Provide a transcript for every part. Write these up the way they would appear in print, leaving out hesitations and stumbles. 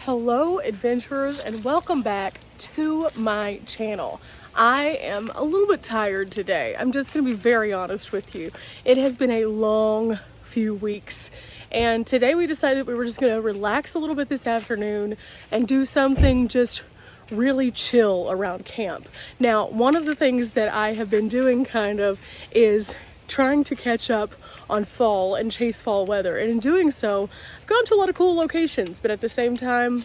Hello adventurers, and welcome back to my channel. I am a little bit tired today. I'm just gonna be very honest with you. It has been a long few weeks, and today we decided we were just gonna relax a little bit this afternoon and do something just really chill around camp. Now, one of the things that I have been doing kind of is trying to catch up on fall and chase fall weather, and in doing so I've gone to a lot of cool locations, but at the same time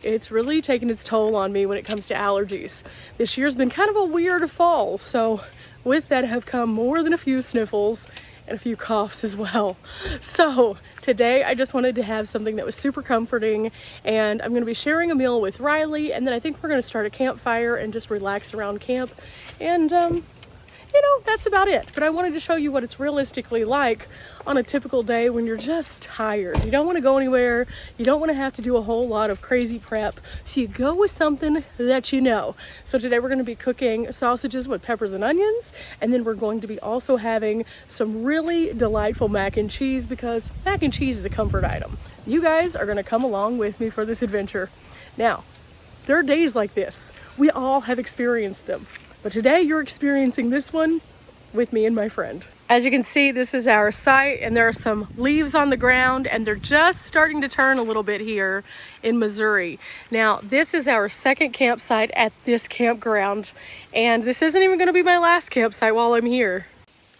it's really taken its toll on me when it comes to allergies. This year's been kind of a weird fall, so with that have come more than a few sniffles and a few coughs as well. So today I just wanted to have something that was super comforting, and I'm going to be sharing a meal with Riley, and then I think we're going to start a campfire and just relax around camp, and you know, that's about it. But I wanted to show you what it's realistically like on a typical day when you're just tired. You don't want to go anywhere. You don't want to have to do a whole lot of crazy prep. So you go with something that you know. So today we're going to be cooking sausages with peppers and onions. And then we're going to be also having some really delightful mac and cheese, because mac and cheese is a comfort item. You guys are going to come along with me for this adventure. Now, there are days like this. We all have experienced them. But today you're experiencing this one with me and my friend. As you can see, this is our site, and there are some leaves on the ground, and they're just starting to turn a little bit here in Missouri. Now, this is our second campsite at this campground, and this isn't even gonna be my last campsite while I'm here.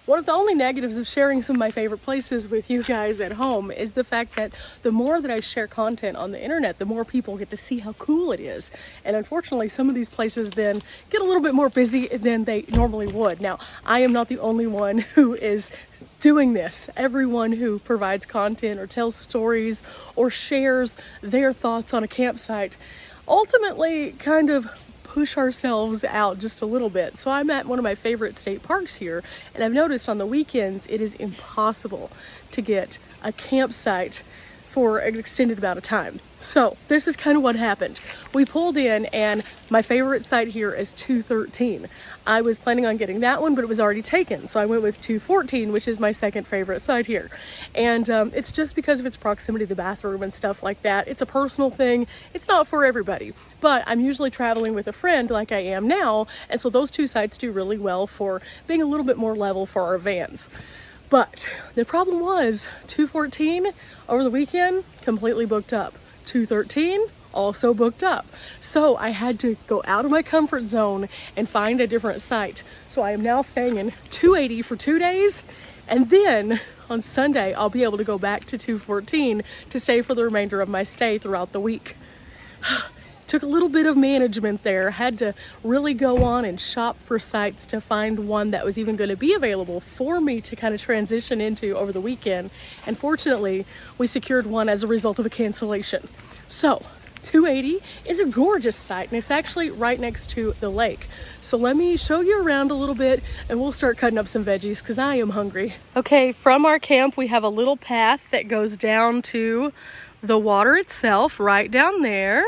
One of the only negatives of sharing some of my favorite places with you guys at home is the fact that the more that I share content on the internet, the more people get to see how cool it is. And unfortunately, some of these places then get a little bit more busy than they normally would. Now, I am not the only one who is doing this. Everyone who provides content or tells stories or shares their thoughts on a campsite ultimately kind of push ourselves out just a little bit. So I'm at one of my favorite state parks here, and I've noticed on the weekends it is impossible to get a campsite for an extended amount of time. So this is kind of what happened. We pulled in, and my favorite site here is 213. I was planning on getting that one, but it was already taken. So I went with 214, which is my second favorite site here. And it's just because of its proximity to the bathroom and stuff like that. It's a personal thing. It's not for everybody, but I'm usually traveling with a friend like I am now. And so those two sites do really well for being a little bit more level for our vans. But the problem was 214 over the weekend, completely booked up. 213 also booked up. So I had to go out of my comfort zone and find a different site. So I am now staying in 280 for 2 days, and then on Sunday I'll be able to go back to 214 to stay for the remainder of my stay throughout the week. Took a little bit of management there. Had to really go on and shop for sites to find one that was even going to be available for me to kind of transition into over the weekend. And fortunately, we secured one as a result of a cancellation. So 280 is a gorgeous site, and it's actually right next to the lake. So let me show you around a little bit, and we'll start cutting up some veggies because I am hungry. Okay, from our camp we have a little path that goes down to the water itself right down there.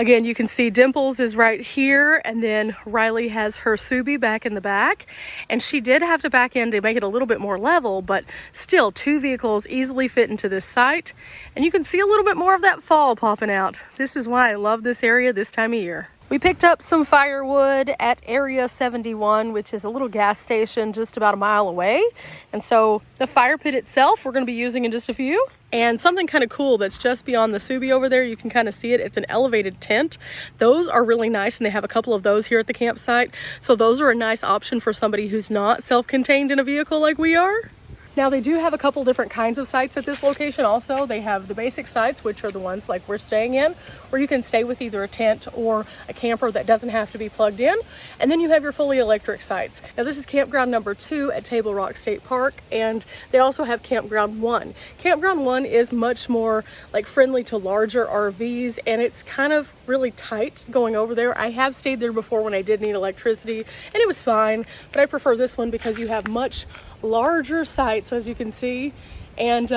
Again, you can see Dimples is right here, and then Riley has her Subi back in the back. And she did have to back in to make it a little bit more level, but still 2 vehicles easily fit into this site. And you can see a little bit more of that fall popping out. This is why I love this area this time of year. We picked up some firewood at Area 71, which is a little gas station just about a mile away. And so the fire pit itself, we're going to be using in just a few. And something kind of cool that's just beyond the Subi over there, you can kind of see it. It's an elevated tent. Those are really nice, and they have a couple of those here at the campsite. So those are a nice option for somebody who's not self-contained in a vehicle like we are. Now, they do have a couple different kinds of sites at this location also. They have the basic sites, which are the ones like we're staying in, where you can stay with either a tent or a camper that doesn't have to be plugged in. And then you have your fully electric sites. Now, this is campground number 2 at Table Rock State Park, and they also have campground 1. Campground 1 is much more like friendly to larger RVs, and it's kind of really tight going over there. I have stayed there before when I did need electricity, and it was fine, but I prefer this one because you have much larger sites, as you can see, and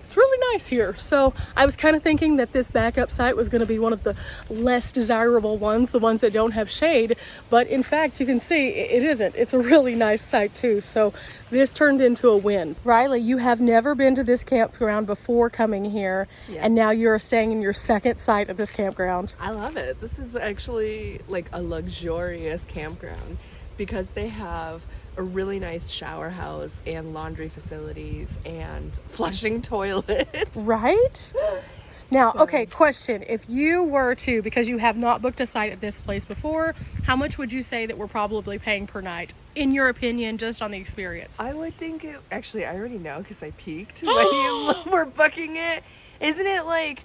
it's really nice here. So I was kind of thinking that this backup site was going to be one of the less desirable ones, the ones that don't have shade, but in fact you can see it isn't. It's a really nice site too, so this turned into a win. Riley, you have never been to this campground before coming here, and now you're staying in your second site at this campground. I love it. This is actually like a luxurious campground because they have a really nice shower house and laundry facilities and flushing toilets. Right? Now, okay, question. If you were to, because you have not booked a site at this place before, how much would you say that we're probably paying per night, in your opinion, just on the experience? I would think it, actually, I already know because I peeked when you were booking it. Isn't it like,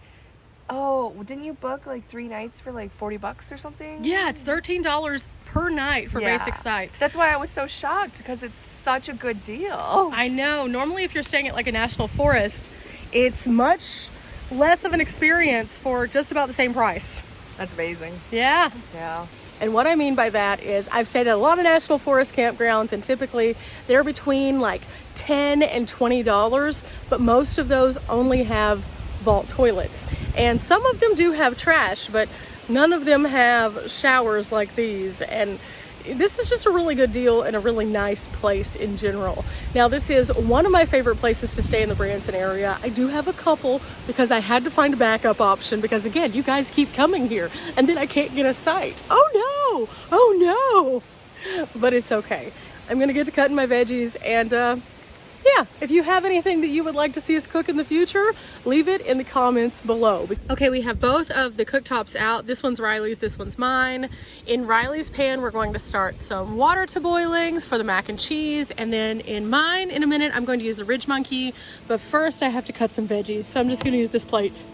oh, didn't you book like 3 nights for like $40 or something? Yeah, it's $13 per night for basic sites. That's why I was so shocked because it's such a good deal. I know. Normally, if you're staying at like a national forest, it's much less of an experience for just about the same price. That's amazing. Yeah. Yeah. And what I mean by that is I've stayed at a lot of national forest campgrounds, and typically they're between like $10 and $20, but most of those only have vault toilets. And some of them do have trash, but none of them have showers like these. And this is just a really good deal and a really nice place in general. Now, this is one of my favorite places to stay in the Branson area. I do have a couple because I had to find a backup option because, again, you guys keep coming here and then I can't get a site. Oh no, oh no. But it's okay. I'm gonna get to cutting my veggies, and yeah, if you have anything that you would like to see us cook in the future, leave it in the comments below. Okay, we have both of the cooktops out. This one's Riley's, this one's mine. In Riley's pan, we're going to start some water to boilings for the mac and cheese. And then in mine, in a minute, I'm going to use the Ridge Monkey. But first, I have to cut some veggies. So I'm just going to use this plate.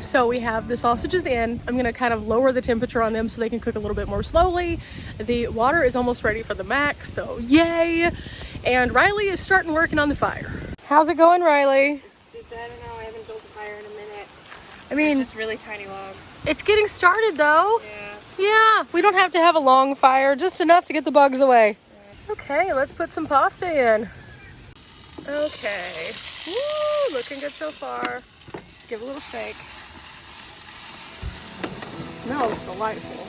So we have the sausages in. I'm gonna kind of lower the temperature on them so they can cook a little bit more slowly. The water is almost ready for the mac, so yay! And Riley is starting working on the fire. How's it going, Riley? I don't know, I haven't built a fire in a minute. I mean, It's just really tiny logs. it's getting started though. Yeah. Yeah, we don't have to have a long fire, just enough to get the bugs away. Okay, let's put some pasta in. Okay, woo, looking good so far. Let's give it a little shake. It smells delightful.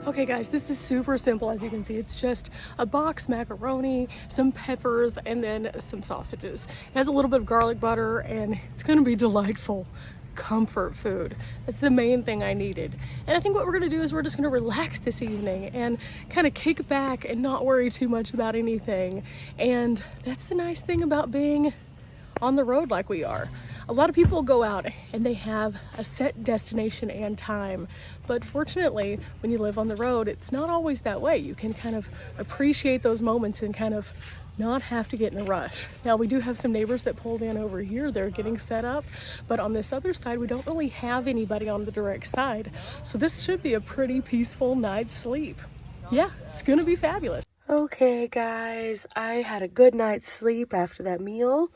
Okay guys, this is super simple. As you can see, it's just a box macaroni, some peppers, and then some sausages. It has a little bit of garlic butter, and it's gonna be delightful comfort food. That's the main thing I needed. And I think what we're gonna do is we're just gonna relax this evening and kind of kick back and not worry too much about anything. And that's the nice thing about being on the road like we are. A lot of people go out and they have a set destination and time, but fortunately when you live on the road, it's not always that way. You can kind of appreciate those moments and kind of not have to get in a rush. Now, we do have some neighbors that pulled in over here. They're getting set up, but on this other side we don't really have anybody on the direct side, so this should be a pretty peaceful night's sleep. Yeah, it's gonna be fabulous. Okay, guys, I had a good night's sleep after that meal.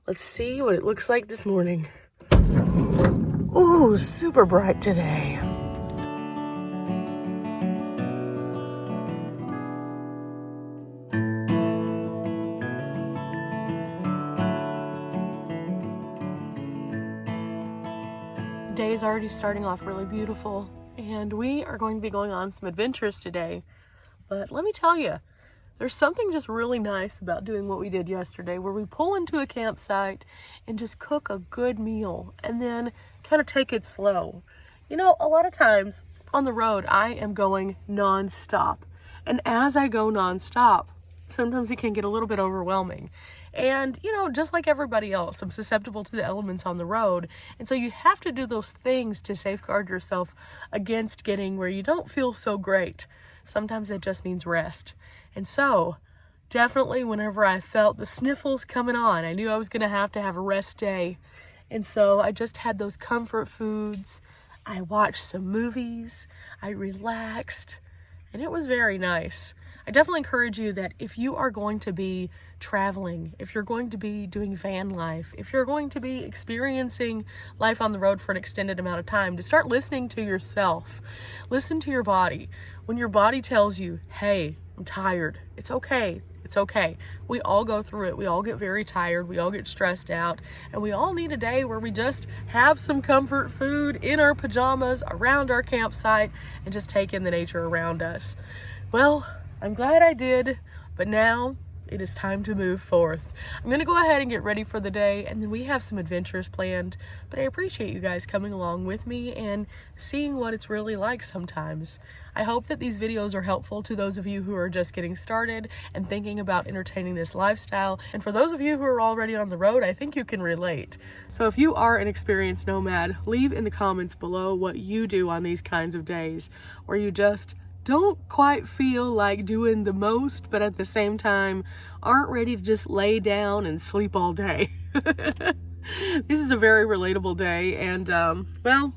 Let's see what it looks like this morning. Ooh, super bright today. Day is already starting off really beautiful, and we are going to be going on some adventures today. But let me tell you, there's something just really nice about doing what we did yesterday, where we pull into a campsite and just cook a good meal and then kind of take it slow. You know, a lot of times on the road, I am going nonstop. And as I go nonstop, sometimes it can get a little bit overwhelming. And, you know, just like everybody else, I'm susceptible to the elements on the road. And so you have to do those things to safeguard yourself against getting where you don't feel so great. Sometimes it just means rest. And so, definitely whenever I felt the sniffles coming on, I knew I was going to have a rest day. And so I just had those comfort foods. I watched some movies. I relaxed. And it was very nice. I definitely encourage you that if you are going to be traveling, if you're going to be doing van life, if you're going to be experiencing life on the road for an extended amount of time, to start listening to yourself. Listen to your body. When your body tells you, hey, I'm tired, it's okay. It's okay. We all go through it. We all get very tired. We all get stressed out. And we all need a day where we just have some comfort food in our pajamas around our campsite and just take in the nature around us. Well, I'm glad I did, but now it is time to move forth. I'm going to go ahead and get ready for the day, and then we have some adventures planned, but I appreciate you guys coming along with me and seeing what it's really like sometimes. I hope that these videos are helpful to those of you who are just getting started and thinking about entertaining this lifestyle, and for those of you who are already on the road, I think you can relate. So if you are an experienced nomad, leave in the comments below what you do on these kinds of days, where you just don't quite feel like doing the most, but at the same time aren't ready to just lay down and sleep all day. This is a very relatable day, and well,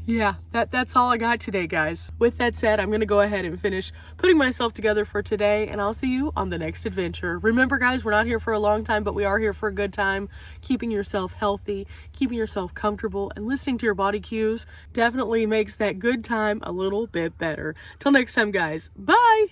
yeah, that's all I got today, guys. With that said, I'm gonna go ahead and finish putting myself together for today, and I'll see you on the next adventure. Remember, guys, we're not here for a long time, but we are here for a good time. Keeping yourself healthy, keeping yourself comfortable, and listening to your body cues definitely makes that good time a little bit better. Till next time, guys. Bye!